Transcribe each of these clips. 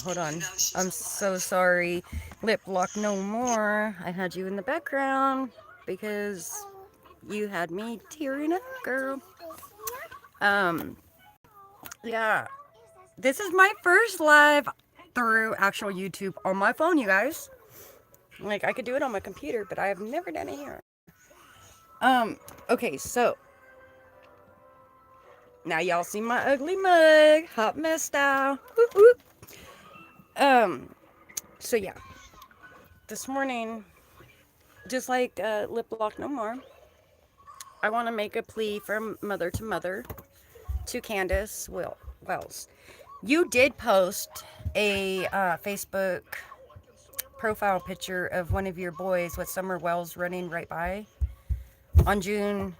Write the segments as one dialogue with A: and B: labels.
A: Hold on. I'm so sorry. Lip lock no more. I had you in the background because you had me tearing up, girl. Um, yeah. This is my first live through actual YouTube on my phone, you guys. Like, I could do it on my computer, but I have never done it here. Okay, so now y'all see my ugly mug, hot mess style. Whoop, whoop. Um, so yeah, this morning, just like Lip Lock No More, I want to make a plea from mother to mother to Candace Wells. You did post a Facebook profile picture of one of your boys with Summer Wells running right by on June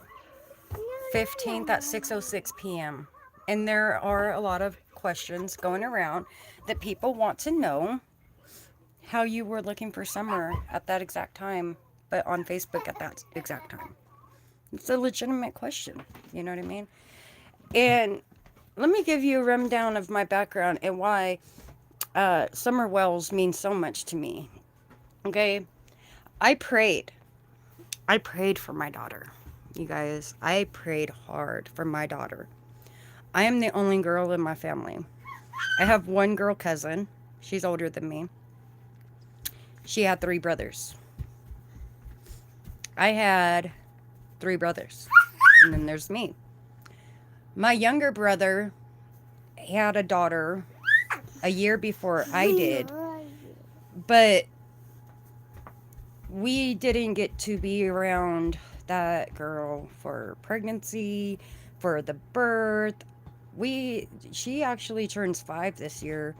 A: 15th at 6:06 p.m. And there are a lot of questions going around that people want to know how you were looking for Summer at that exact time, but on Facebook at that exact time. It's a legitimate question. You know what I mean? And let me give you a rundown of my background and why Summer Wells means so much to me. Okay? I prayed. I prayed for my daughter. You guys, I prayed hard for my daughter. I am the only girl in my family. I have one girl cousin. She's older than me. She had 3 brothers. I had 3 brothers. And then there's me. My younger brother had a daughter a year before I did. But we didn't get to be around that girl for pregnancy, for the birth. She actually turns 5 this year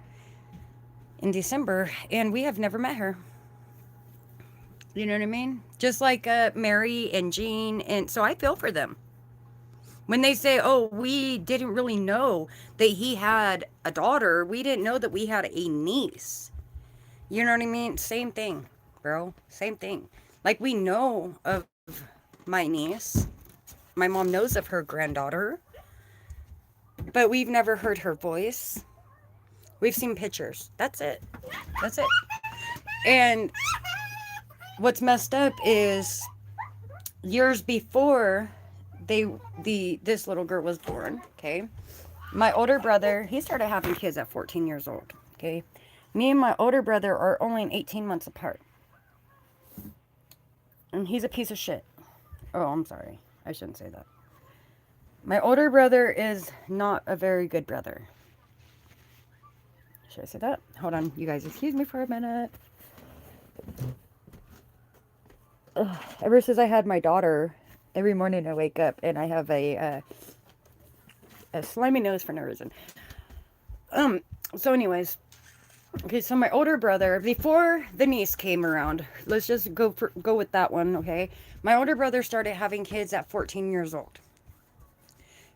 A: in December, and we have never met her. You know what I mean? Just like Mary and Jean, and so I feel for them. When they say, oh, we didn't really know that he had a daughter, we didn't know that we had a niece. You know what I mean? Same thing, bro. Same thing. Like, we know of my niece. My mom knows of her granddaughter. But we've never heard her voice. We've seen pictures. That's it. That's it. And what's messed up is years before this little girl was born, okay? My older brother, he started having kids at 14 years old, okay? Me and my older brother are only 18 months apart. And he's a piece of shit. Oh, I'm sorry. I shouldn't say that. My older brother is not a very good brother. Should I say that? Hold on, you guys, excuse me for a minute. Ever since I had my daughter, every morning I wake up and I have a slimy nose for no reason. So anyways, okay, so my older brother, before the niece came around, let's just go with that one, okay? My older brother started having kids at 14 years old.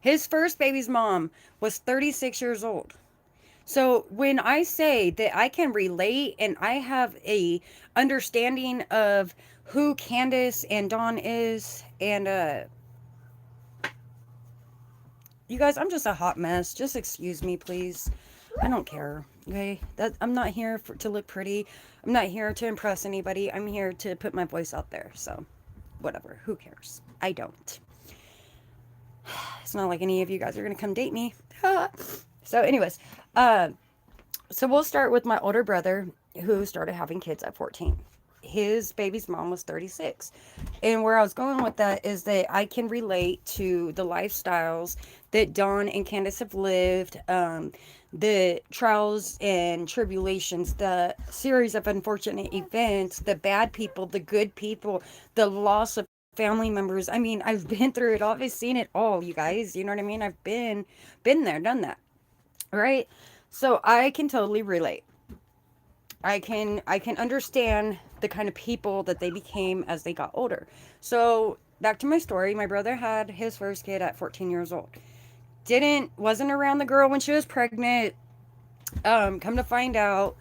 A: His first baby's mom was 36 years old. So when I say that I can relate and I have a understanding of who Candace and Dawn is, and you guys, I'm just a hot mess. Just excuse me, please. I don't care. Okay, I'm not here to look pretty. I'm not here to impress anybody. I'm here to put my voice out there. So, whatever. Who cares? I don't. It's not like any of you guys are gonna come date me. So, anyways, so we'll start with my older brother who started having kids at 14. His baby's mom was 36. And where I was going with that is that I can relate to the lifestyles that Dawn and Candace have lived, the trials and tribulations, the series of unfortunate events, the bad people, the good people, the loss of family members. I mean, I've been through it all. I've seen it all, you guys. You know what I mean? I've been there, done that. Right? So I can totally relate. I can understand the kind of people that they became as they got older. So back to my story, my brother had his first kid at 14 years old. Wasn't around the girl when she was pregnant. Come to find out,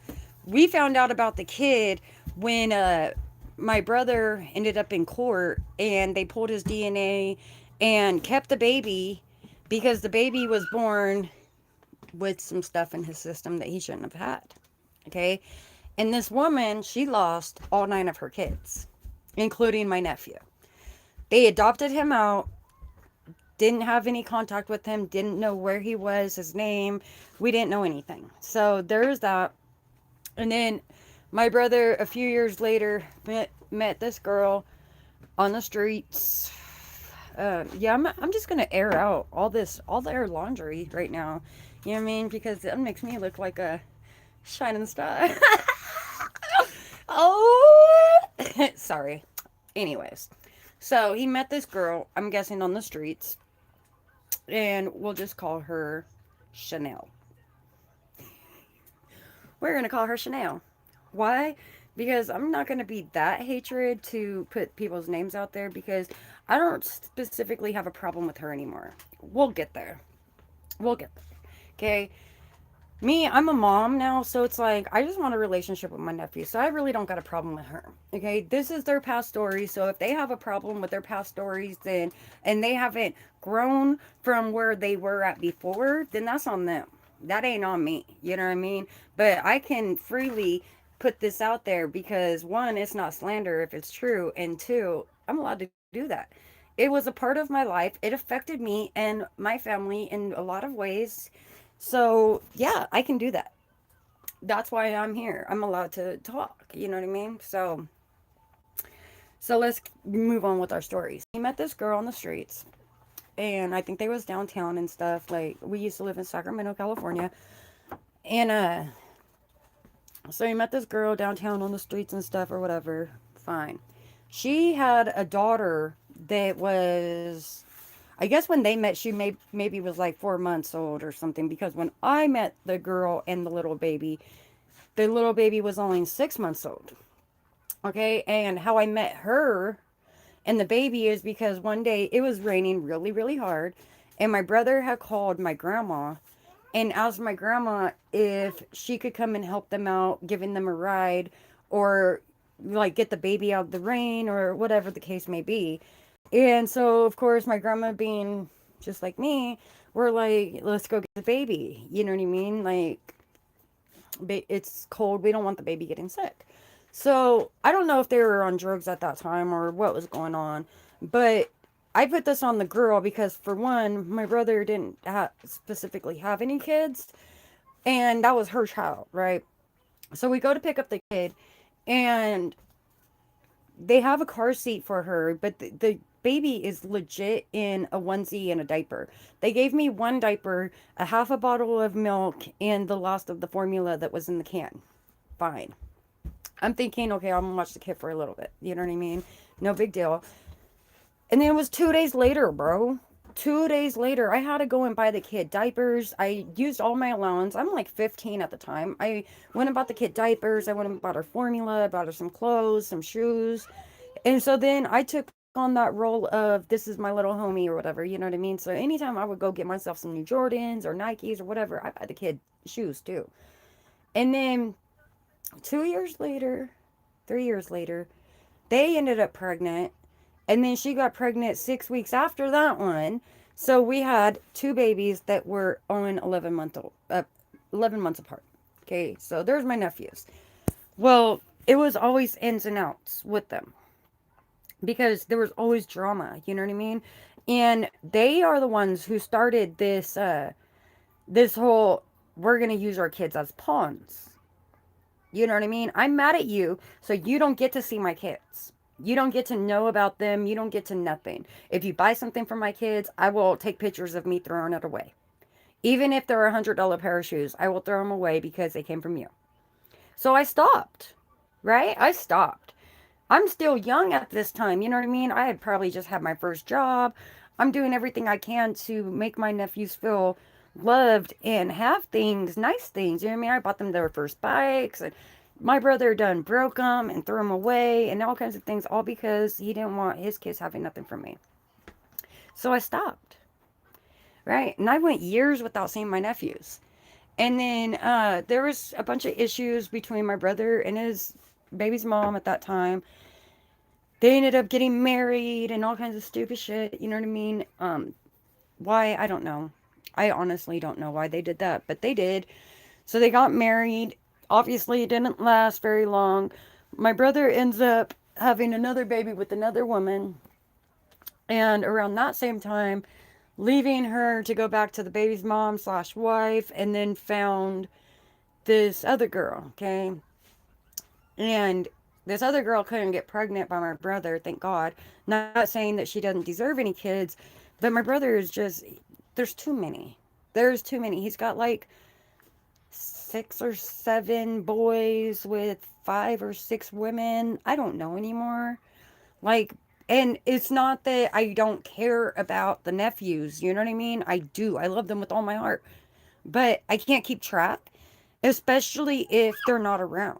A: we found out about the kid when my brother ended up in court and they pulled his DNA and kept the baby because the baby was born with some stuff in his system that he shouldn't have had. Okay. And this woman, she lost all 9 of her kids, including my nephew. They adopted him out, didn't have any contact with him, didn't know where he was, his name. We didn't know anything. So there's that. And then my brother, a few years later, met this girl on the streets. Yeah, I'm just gonna air out all their laundry right now. You know what I mean? Because it makes me look like a shining star. Oh, sorry. Anyways, so he met this girl, I'm guessing on the streets, and we'll just call her Chanel. We're going to call her Chanel. Why? Because I'm not going to be that hatred to put people's names out there because I don't specifically have a problem with her anymore. We'll get there. We'll get there. Okay. Me, I'm a mom now, so it's like I just want a relationship with my nephew. So I really don't got a problem with her. Okay, this is their past story. So if they have a problem with their past stories, then and they haven't grown from where they were at before, then that's on them. That ain't on me. You know what I mean? But I can freely put this out there because one, it's not slander if it's true, and two, I'm allowed to do that. It was a part of my life. It affected me and my family in a lot of ways, so, yeah, I can do that. That's why I'm here. I'm allowed to talk. You know what I mean? So let's move on with our stories. He met this girl on the streets, and I think they was downtown and stuff. Like, we used to live in Sacramento, California. And, so he met this girl downtown on the streets and stuff or whatever. Fine. She had a daughter that was, I guess when they met, maybe was like 4 months old or something. Because when I met the girl and the little baby was only 6 months old. Okay, and how I met her and the baby is because one day it was raining really, really hard, and my brother had called my grandma and asked my grandma if she could come and help them out, giving them a ride, or like get the baby out of the rain, or whatever the case may be. And so, of course, my grandma being just like me, we're like, let's go get the baby. You know what I mean? Like, it's cold. We don't want the baby getting sick. So, I don't know if they were on drugs at that time or what was going on, but I put this on the girl because, for one, my brother didn't specifically have any kids, and that was her child, right? So, we go to pick up the kid, and they have a car seat for her, but the baby is legit in a onesie and a diaper. They gave me one diaper, a half a bottle of milk, and the last of the formula that was in the can. Fine. I'm thinking, okay, I'm gonna watch the kid for a little bit. You know what I mean? No big deal. And then it was 2 days later, bro. 2 days later, I had to go and buy the kid diapers. I used all my allowance. I'm like 15 at the time. I went and bought the kid diapers. I went and bought her formula, bought her some clothes, some shoes. And so then I took on that role of this is my little homie or whatever, you know what I mean? So anytime I would go get myself some new Jordans or Nikes or whatever, I buy the kid shoes too. And then 2 years later, 3 years later, they ended up pregnant. And then she got pregnant 6 weeks after that one. So we had two babies that were on 11 months apart. Okay, so there's my nephews. Well, it was always ins and outs with them because there was always drama, you know what I mean? And they are the ones who started this whole we're going to use our kids as pawns. You know what I mean? I'm mad at you, so you don't get to see my kids. You don't get to know about them. You don't get to nothing. If you buy something for my kids, I will take pictures of me throwing it away. Even if they're $100 pair of shoes, I will throw them away because they came from you. So I stopped, right? I stopped. I'm still young at this time. You know what I mean? I had probably just had my first job. I'm doing everything I can to make my nephews feel loved and have things, nice things. You know what I mean? I bought them their first bikes. And my brother done broke them and threw them away and all kinds of things, all because he didn't want his kids having nothing from me. So I stopped, right? And I went years without seeing my nephews. And then there was a bunch of issues between my brother and his baby's mom at that time. They ended up getting married and all kinds of stupid shit. You know what I mean? Why? I don't know. I honestly don't know why they did that, but they did. So they got married, Obviously, it didn't last very long. My brother ends up having another baby with another woman, and around that same time, leaving her to go back to the baby's mom slash wife, and then found this other girl, okay? And this other girl couldn't get pregnant by my brother, thank God. Not saying that she doesn't deserve any kids, but my brother is just, there's too many. There's too many. He's got like 6 or 7 boys with 5 or 6 women. I don't know anymore. Like, and it's not that I don't care about the nephews, you know what I mean? I do. I love them with all my heart. But I can't keep track, especially if they're not around.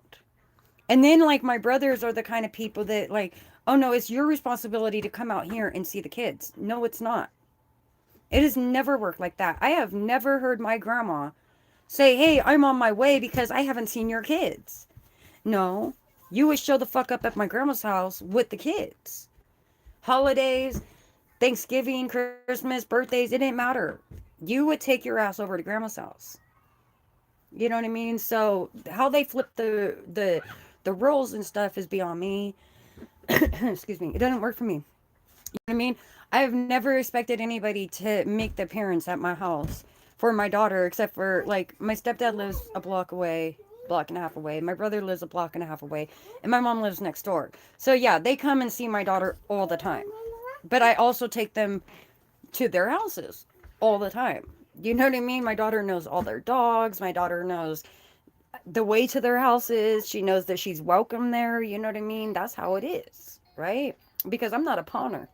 A: And then, like, my brothers are the kind of people that, like, oh no, it's your responsibility to come out here and see the kids. No, it's not. It has never worked like that. I have never heard my grandma say, hey, I'm on my way because I haven't seen your kids. No, you would show the fuck up at my grandma's house with the kids. Holidays, Thanksgiving, Christmas, birthdays, it didn't matter. You would take your ass over to grandma's house. You know what I mean? So how they flip the roles and stuff is beyond me. Excuse me. It doesn't work for me. You know what I mean? I have never expected anybody to make the appearance at my house for my daughter, except for like my stepdad lives a block away, block and a half away. My brother lives a block and a half away, and my mom lives next door. So yeah, they come and see my daughter all the time. But I also take them to their houses all the time. You know what I mean? My daughter knows all their dogs. My daughter knows the way to their houses. She knows that she's welcome there. You know what I mean? That's how it is, right? Because I'm not a pawner.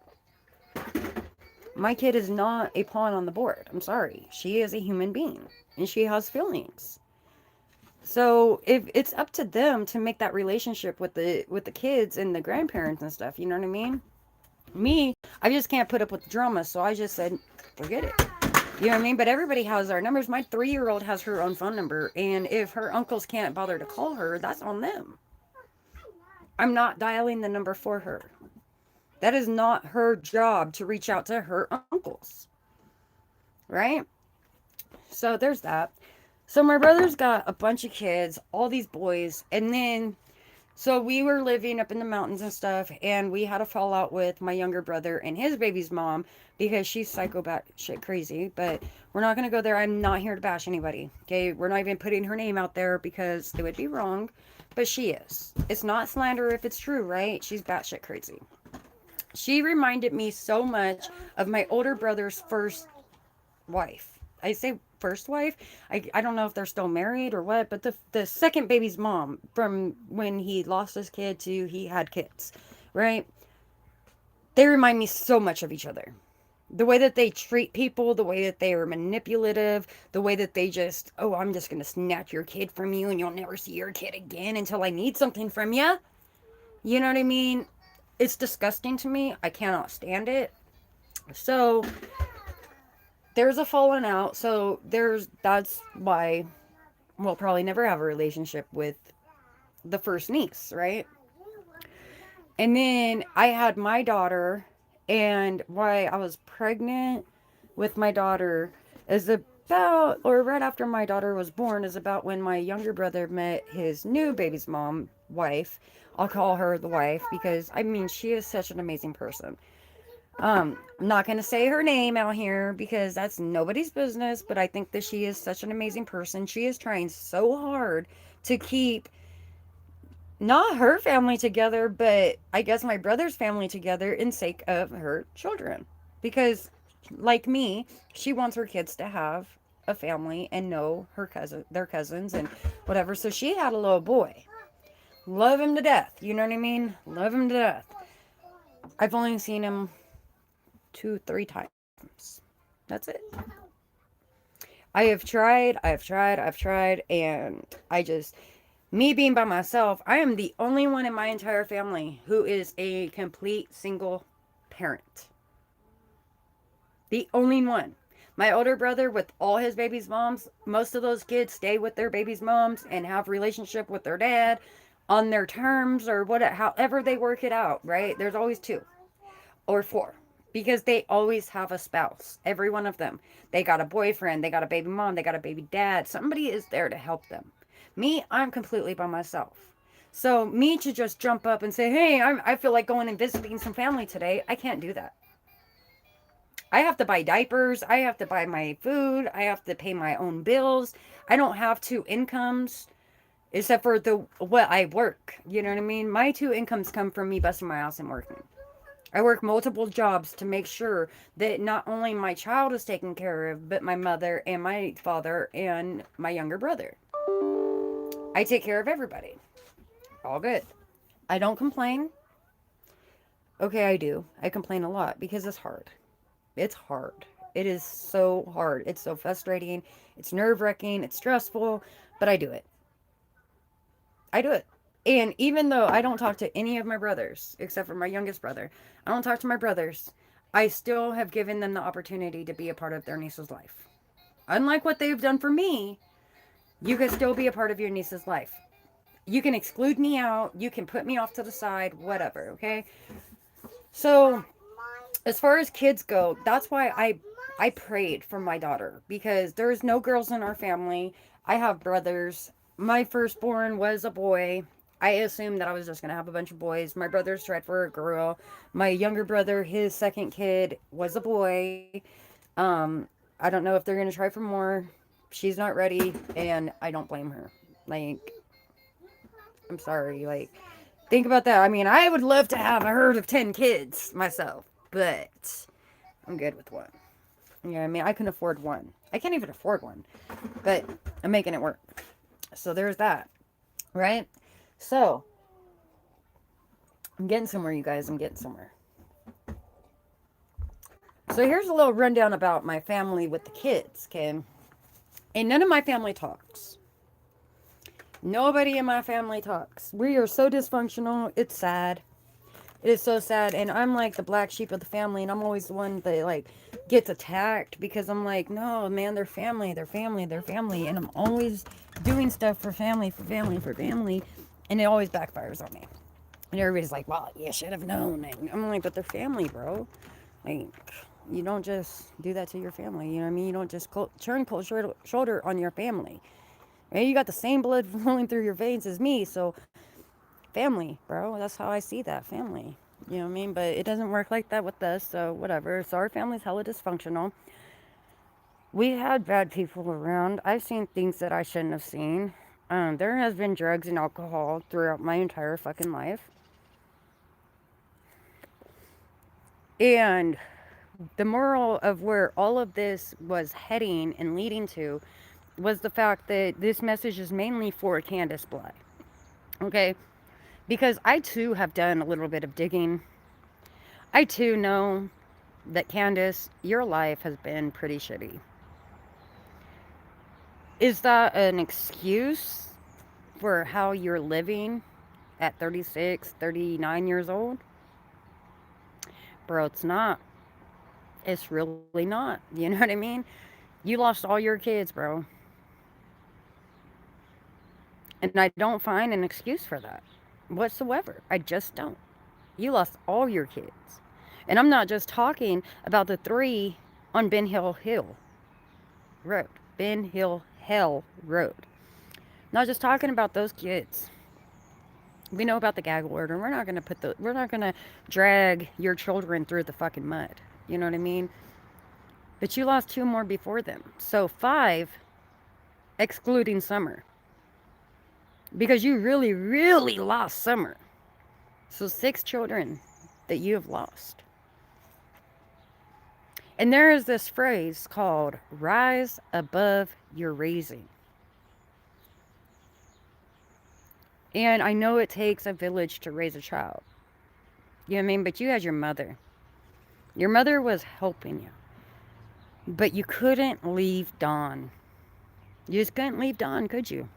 A: My kid is not a pawn on the board. I'm sorry. She is a human being and she has feelings. So if it's up to them to make that relationship with the kids and the grandparents and stuff, you know what I mean? Me, I just can't put up with the drama, so I just said, forget it. You know what I mean? But everybody has our numbers. My 3-year old has her own phone number, and if her uncles can't bother to call her, that's on them. I'm not dialing the number for her. That is not her job to reach out to her uncles, right? So there's that. So my brother's got a bunch of kids, all these boys, and then so we were living up in the mountains and stuff, and we had a fallout with my younger brother and his baby's mom because she's psycho bat shit crazy. But we're not gonna go there. I'm not here to bash anybody. Okay, we're not even putting her name out there because it would be wrong. But she is. It's not slander if it's true, right? She's batshit crazy. She reminded me so much of my older brother's first wife. I say first wife. I don't know if they're still married or what, but the second baby's mom from when he lost his kid to he had kids, right? They remind me so much of each other. The way that they treat people, the way that they are manipulative, the way that they just, oh, I'm just going to snatch your kid from you and you'll never see your kid again until I need something from you. You know what I mean? It's disgusting to me. I cannot stand it. So there's a falling out. So that's why we'll probably never have a relationship with the first niece, right? And then I had my daughter, and why I was pregnant with my daughter is about, or right after my daughter was born, is about when my younger brother met his new baby's mom, wife. I'll call her the wife because, I mean, she is such an amazing person. I'm not going to say her name out here because that's nobody's business, but I think that she is such an amazing person. She is trying so hard to keep not her family together, but I guess my brother's family together in sake of her children. Because, like me, she wants her kids to have a family and know their cousins and whatever. So she had a little boy. Love him to death. You know what I mean? Love him to death. I've only seen him 2, 3 times. That's it. I've tried, and me being by myself, I am the only one in my entire family who is a complete single parent. The only one. My older brother with all his baby's moms, most of those kids stay with their baby's moms and have relationship with their dad on their terms or however they work it out, right? There's always 2 or 4 because they always have a spouse. Every one of them. They got a boyfriend, they got a baby mom, they got a baby dad. Somebody is there to help them. Me, I'm completely by myself. So me to just jump up and say, hey, I feel like going and visiting some family today, I can't do that. I have to buy diapers. I have to buy my food. I have to pay my own bills. I don't have two incomes except for the what I work. You know what I mean? My two incomes come from me busting my ass and working. I work multiple jobs to make sure that not only my child is taken care of, but my mother and my father and my younger brother. I take care of everybody. All good. I don't complain. Okay, I do. I complain a lot because it's hard. It's hard. It is so hard. It's so frustrating. It's nerve wracking. It's stressful, but I do it. I do it. And even though I don't talk to any of my brothers, except for my youngest brother, I don't talk to my brothers, I still have given them the opportunity to be a part of their niece's life. Unlike what they've done for me, you can still be a part of your niece's life. You can exclude me out, you can put me off to the side, whatever, okay? So, as far as kids go, that's why I prayed for my daughter because there's no girls in our family. I have brothers. My firstborn was a boy. I assumed that I was just gonna have a bunch of boys. My brothers tried for a girl. My younger brother, his second kid was a boy. I don't know if they're gonna try for more. She's not ready, and I don't blame her. Like, I'm sorry. Like, think about that. I mean, I would love to have a herd of 10 kids myself, but I'm good with one. You know what I mean? I can afford one. I can't even afford one, but I'm making it work. So there's that, right? So I'm getting somewhere, you guys. I'm getting somewhere. So here's a little rundown about my family with the kids, okay? And none of my family talks. Nobody in my family talks. We are so dysfunctional. It's sad. It is so sad. And I'm like the black sheep of the family. And I'm always the one that like gets attacked because I'm like, no, man, they're family. They're family. They're family. And I'm always doing stuff for family, for family, for family. And it always backfires on me. And everybody's like, well, you should have known. And I'm like, but they're family, bro. Like, you don't just do that to your family. You know what I mean? You don't just turn cold shoulder on your family. Right? You got the same blood flowing through your veins as me. So, family, bro. That's how I see that, family. You know what I mean? But it doesn't work like that with us. So, whatever. So, our family's hella dysfunctional. We had bad people around. I've seen things that I shouldn't have seen. There has been drugs and alcohol throughout my entire fucking life. And the moral of where all of this was heading and leading to was the fact that this message is mainly for Candace Bly. Okay? Because I too have done a little bit of digging. I too know that Candace, your life has been pretty shitty. Is that an excuse for how you're living at 36, 39 years old? Bro, it's not. It's really not. You know what I mean? You lost all your kids, bro. And I don't find an excuse for that whatsoever. I just don't. You lost all your kids. And I'm not just talking about the three on Ben Hill Road. Ben Hill Hell Road. Not just talking about those kids. We know about the gag order. We're not gonna drag your children through the fucking mud. You know what I mean? But you lost two more before them. So five, excluding Summer. Because you really, really lost Summer. So six children that you have lost. And there is this phrase called rise above your raising. And I know it takes a village to raise a child. You know what I mean? But you had your mother. Your mother was helping you. But you couldn't leave Dawn. You just couldn't leave Dawn, could you?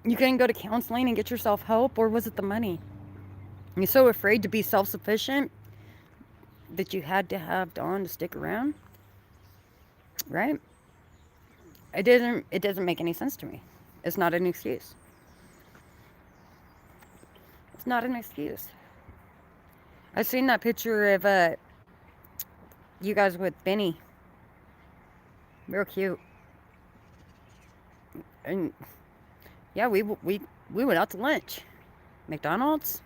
A: You couldn't go to counseling and get yourself help, or was it the money? You're so afraid to be self-sufficient that you had to have Dawn to stick around, right? It doesn't make any sense to me. It's not an excuse. It's not an excuse. I've seen that picture of you guys with Benny. Real cute. And yeah, we went out to lunch. McDonald's,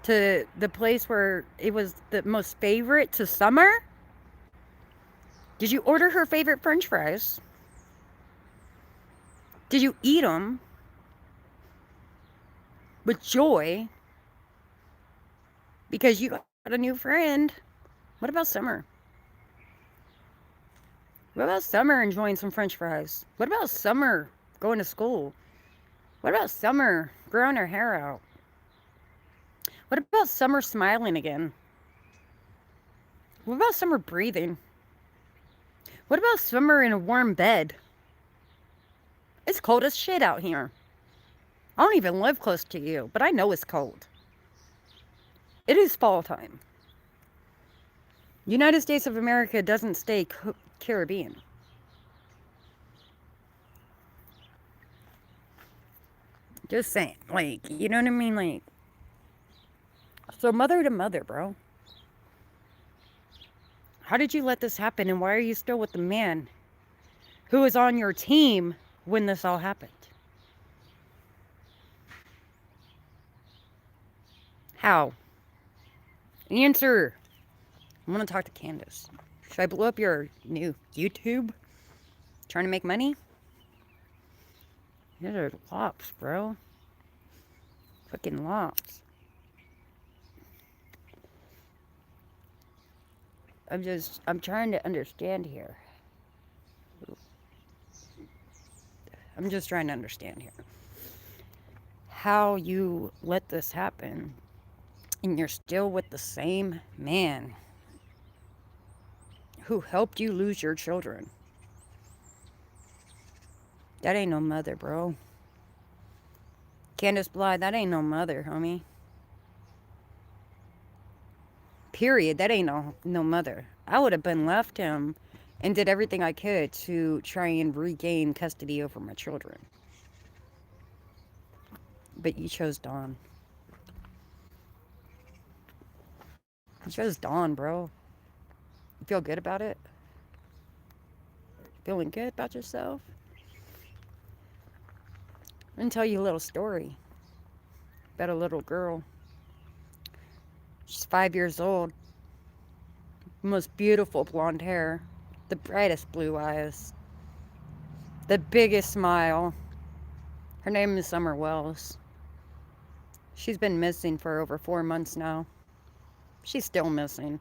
A: to the place where it was the most favorite to Summer. Did you order her favorite French fries? Did you eat them with joy because you got a new friend? What about Summer? What about Summer enjoying some French fries? What about Summer going to school? What about Summer growing her hair out? What about Summer smiling again? What about Summer breathing? What about Summer in a warm bed? It's cold as shit out here. I don't even live close to you, but I know it's cold. It is fall time. United States of America doesn't stay Caribbean. Just saying, like, you know what I mean? Like, so mother to mother, bro. How did you let this happen, and why are you still with the man who was on your team when this all happened? How? Answer. I want to talk to Candace. Should I blow up your new YouTube? Trying to make money? These are lops, bro. Fucking lops. I'm trying to understand here. I'm just trying to understand here. How you let this happen and you're still with the same man who helped you lose your children. That ain't no mother, bro. Candace Bly, that ain't no mother, homie. Period. That ain't no mother. I would have been left him and did everything I could to try and regain custody over my children. But you chose Dawn. You chose Dawn, bro. You feel good about it? Feeling good about yourself? I'm gonna tell you a little story about a little girl. She's 5 years old. Most beautiful blonde hair. The brightest blue eyes. The biggest smile. Her name is Summer Wells. She's been missing for over 4 months now. She's still missing.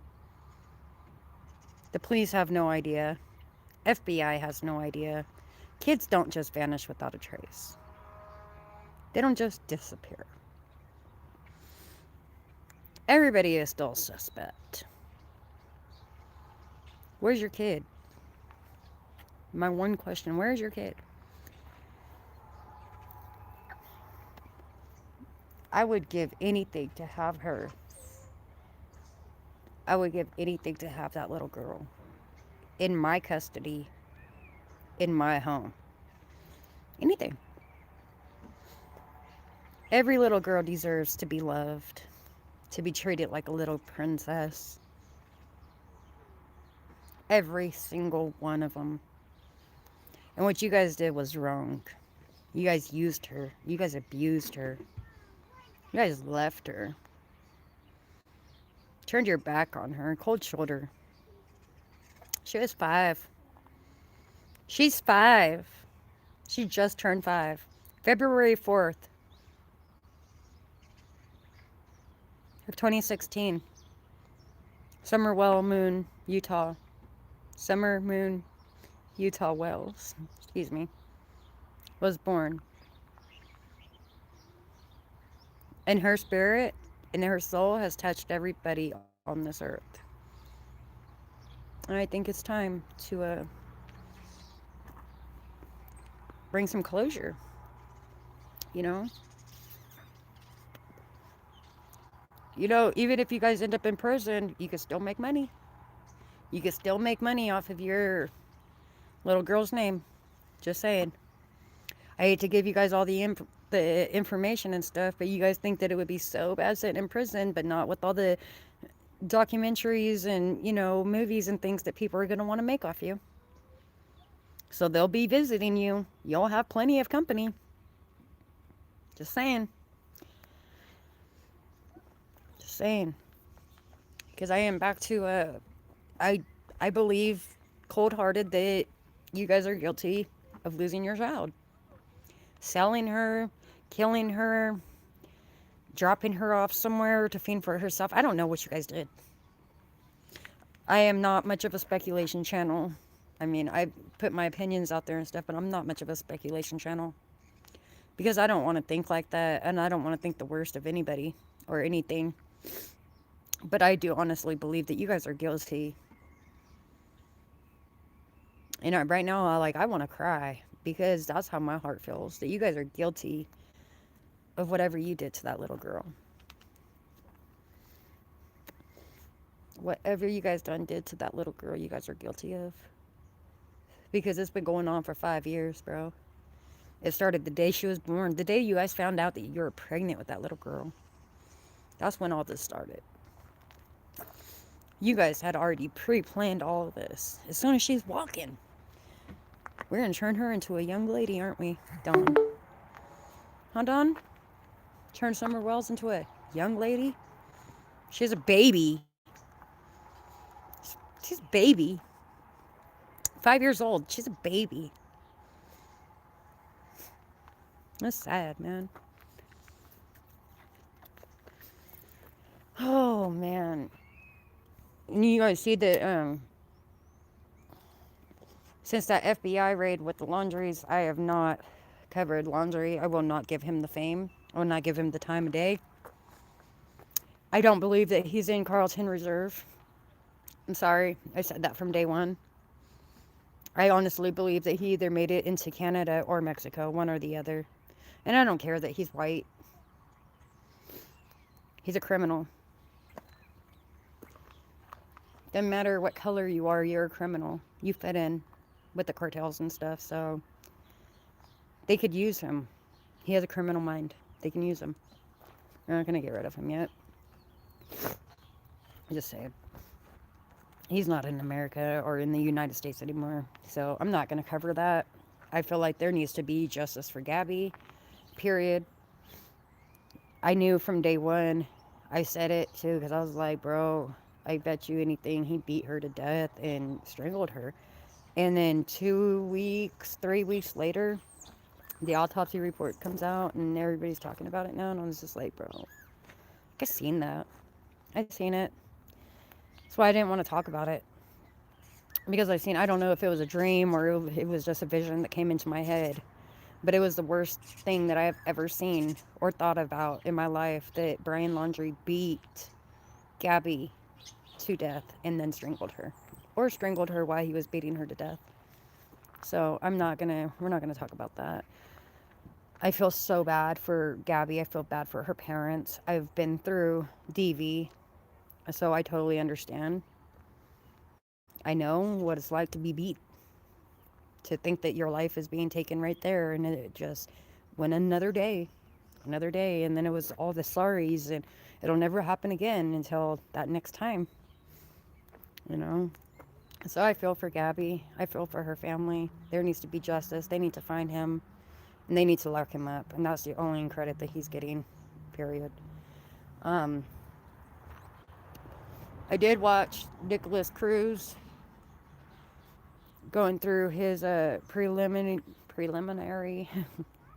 A: The police have no idea. FBI has no idea. Kids don't just vanish without a trace. They don't just disappear. Everybody is still a suspect. Where's your kid? My one question, where's your kid? I would give anything to have her. I would give anything to have that little girl in my custody, in my home. Anything. Every little girl deserves to be loved, to be treated like a little princess. Every single one of them. And what you guys did was wrong. You guys used her. You guys abused her. You guys left her. Turned your back on her. Cold shoulder. She was 5. She's 5. She just turned 5. February 4th of 2016. Summer Moon, Utah. Summer Moon, Utah Wells, excuse me, was born. And her spirit and her soul has touched everybody on this earth. And I think it's time to bring some closure, you know? You know, even if you guys end up in prison, you can still make money. You can still make money off of your little girl's name. Just saying. I hate to give you guys all the information and stuff, but you guys think that it would be so bad sitting in prison, but not with all the documentaries and, you know, movies and things that people are going to want to make off you. So they'll be visiting you. You'll have plenty of company. Just saying. Just saying. Because I am back to, I, I believe cold-hearted that you guys are guilty of losing your child. Selling her, killing her, dropping her off somewhere to fend for herself. I don't know what you guys did. I am not much of a speculation channel. I mean, I put my opinions out there and stuff, but I'm not much of a speculation channel. Because I don't want to think like that, and I don't want to think the worst of anybody or anything. But I do honestly believe that you guys are guilty. And right now, I want to cry because that's how my heart feels. That you guys are guilty of whatever you did to that little girl. Whatever you guys did to that little girl, you guys are guilty of. Because it's been going on for 5 years, bro. It started the day she was born. The day you guys found out that you were pregnant with that little girl. That's when all this started. You guys had already pre-planned all of this. As soon as she's walking, we're going to turn her into a young lady, aren't we, Dawn? Huh, Dawn? Turn Summer Wells into a young lady? She's a baby. She's a baby. 5 years old. She's a baby. That's sad, man. Oh, man. You guys see that, since that FBI raid with the laundries, I have not covered laundry. I will not give him the fame. I will not give him the time of day. I don't believe that he's in Carlton Reserve. I'm sorry. I said that from day one. I honestly believe that he either made it into Canada or Mexico, one or the other. And I don't care that he's white. He's a criminal. Doesn't matter what color you are, you're a criminal. You fit in with the cartels and stuff, so they could use him. He has a criminal mind. They can use him. They're not going to get rid of him yet. Just saying. He's not in America or in the United States anymore, so I'm not going to cover that. I feel like there needs to be justice for Gabby, period. I knew from day one. I said it too, because I was like, bro, I bet you anything he beat her to death and strangled her. And then 2 weeks, 3 weeks later, the autopsy report comes out and everybody's talking about it now. And I was just like, bro, I've seen that. I've seen it. That's why I didn't want to talk about it. Because I don't know if it was a dream or it was just a vision that came into my head. But it was the worst thing that I've ever seen or thought about in my life, that Brian Laundrie beat Gabby to death and then strangled her. Or strangled her while he was beating her to death. So we're not gonna talk about that. I feel so bad for Gabby. I feel bad for her parents. I've been through DV, so I totally understand. I know what it's like to be beat. To think that your life is being taken right there, and it just went another day, and then it was all the sorries, and it'll never happen again until that next time, you know? So I feel for Gabby. I feel for her family. There needs to be justice. They need to find him, and they need to lock him up, and that's the only credit that he's getting, period. I did watch Nicholas Cruz going through his preliminary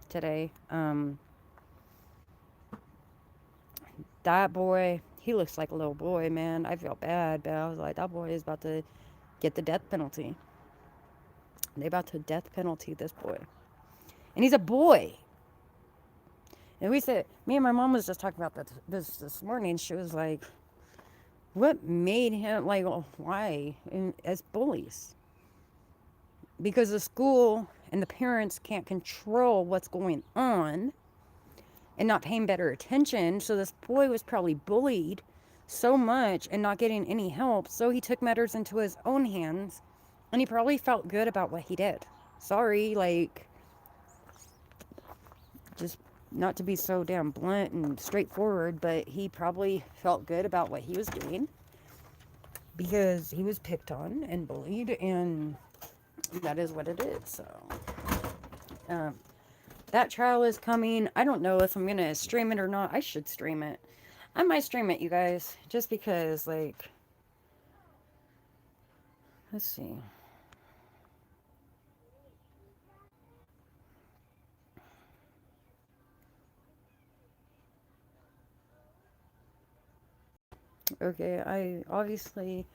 A: today. That boy, he looks like a little boy, man. I feel bad, but I was like, that boy is about to get the death penalty. They about to death penalty this boy. And he's a boy. And me and my mom was just talking about this morning. She was like, what made him, like, why? As bullies. Because the school and the parents can't control what's going on and not paying better attention. So this boy was probably bullied so much and not getting any help. So he took matters into his own hands, and he probably felt good about what he did. Sorry, like, just not to be so damn blunt and straightforward, but he probably felt good about what he was doing because he was picked on and bullied, and that is what it is. So, um, that trial is coming. I don't know if I'm gonna stream it or not. I should stream it. I might stream it, you guys, just because, like, let's see. Okay, I obviously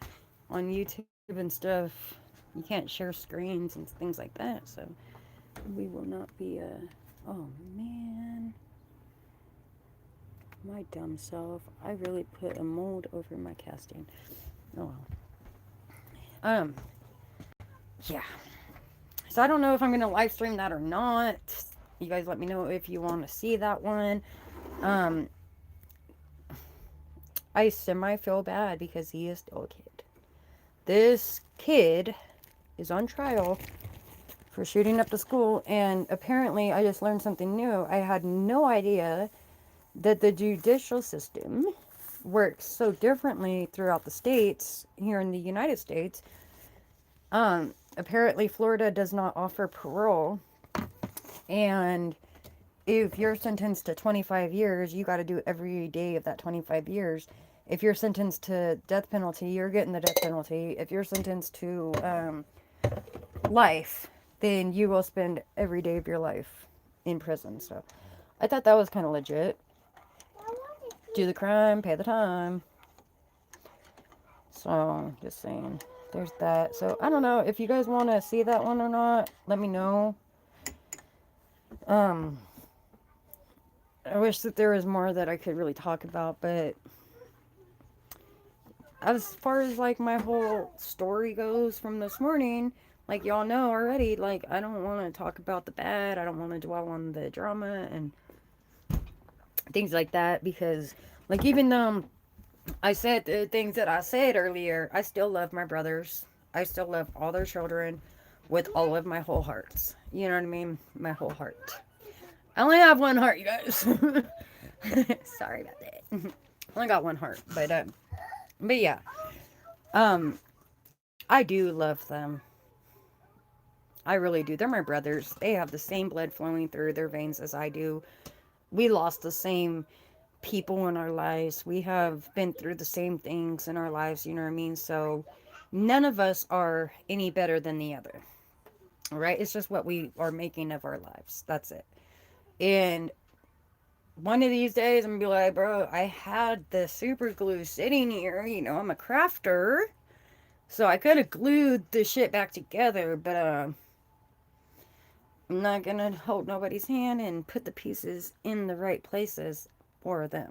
A: on YouTube and stuff, you can't share screens and things like that, so we will not be oh man, my dumb self. I really put a mold over my casting. Oh well. Um, yeah. So I don't know if I'm gonna live stream that or not. You guys let me know if you want to see that one. Um, I semi feel bad because he is still a kid. This kid is on trial for shooting up the school, and apparently I just learned something new. I had no idea that the judicial system works so differently throughout the states here in the United States. Apparently Florida does not offer parole, and if you're sentenced to 25 years, you got to do every day of that 25 years. If you're sentenced to death penalty, you're getting the death penalty. If you're sentenced to life, then you will spend every day of your life in prison. So I thought that was kind of legit. Do the crime, pay the time. So just saying, there's that. So I don't know if you guys want to see that one or not. Let me know. I wish that there was more that I could really talk about, but as far as like my whole story goes from this morning, like y'all know already, like I don't want to talk about the bad. I don't want to dwell on the drama and things like that, because like even though I said the things that I said earlier, I still love my brothers. I still love all their children with all of my whole hearts. You know what I mean? My whole heart. I only have one heart, you guys. Sorry about that. I only got one heart, but yeah. I do love them. I really do. They're my brothers. They have the same blood flowing through their veins as I do. We lost the same people in our lives. We have been through the same things in our lives, you know what I mean? So none of us are any better than the other. All right? It's just what we are making of our lives. That's it. And one of these days, I'm gonna be like, bro, I had the super glue sitting here. You know, I'm a crafter. So I could have glued the shit back together, but I'm not gonna hold nobody's hand and put the pieces in the right places for them.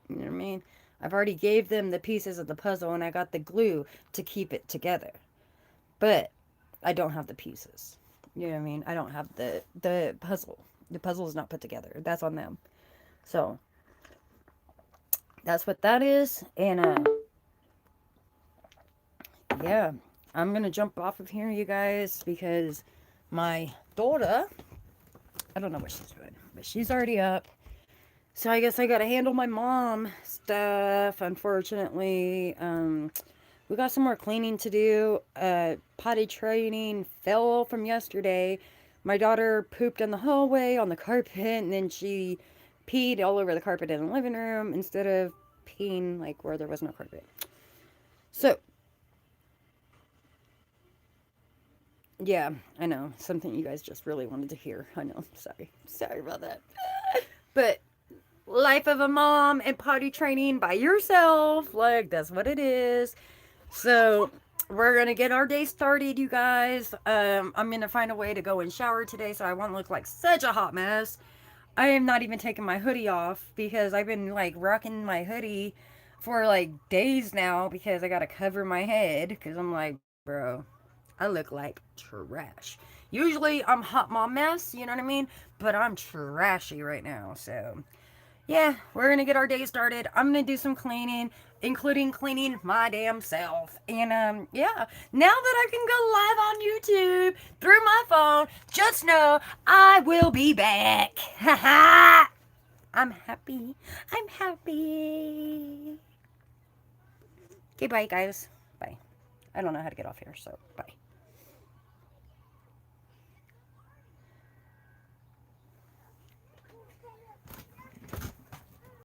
A: You know what I mean? I've already gave them the pieces of the puzzle, and I got the glue to keep it together. But I don't have the pieces. You know what I mean? I don't have the puzzle. The puzzle is not put together. That's on them. So that's what that is. And yeah, I'm gonna jump off of here, you guys, because my daughter, I don't know what she's doing, but she's already up. So I guess I gotta handle my mom stuff, unfortunately. We got some more cleaning to do. Potty training fell from yesterday. My daughter pooped in the hallway on the carpet, and then she peed all over the carpet in the living room instead of peeing like where there was no carpet. So yeah, I know. Something you guys just really wanted to hear. I know. Sorry about that. But life of a mom and potty training by yourself, like that's what it is. So we're gonna get our day started, you guys. I'm gonna find a way to go and shower today so I won't look like such a hot mess. I am not even taking my hoodie off because I've been like rocking my hoodie for like days now because I gotta cover my head because I'm like, bro, I look like trash. Usually I'm hot mom mess, you know what I mean? But I'm trashy right now, so yeah, we're gonna get our day started. I'm gonna do some cleaning, including cleaning my damn self. And yeah, now that I can go live on YouTube through my phone, just know I will be back. Haha. I'm happy. I'm happy. Okay, bye guys. Bye. I don't know how to get off here, so bye.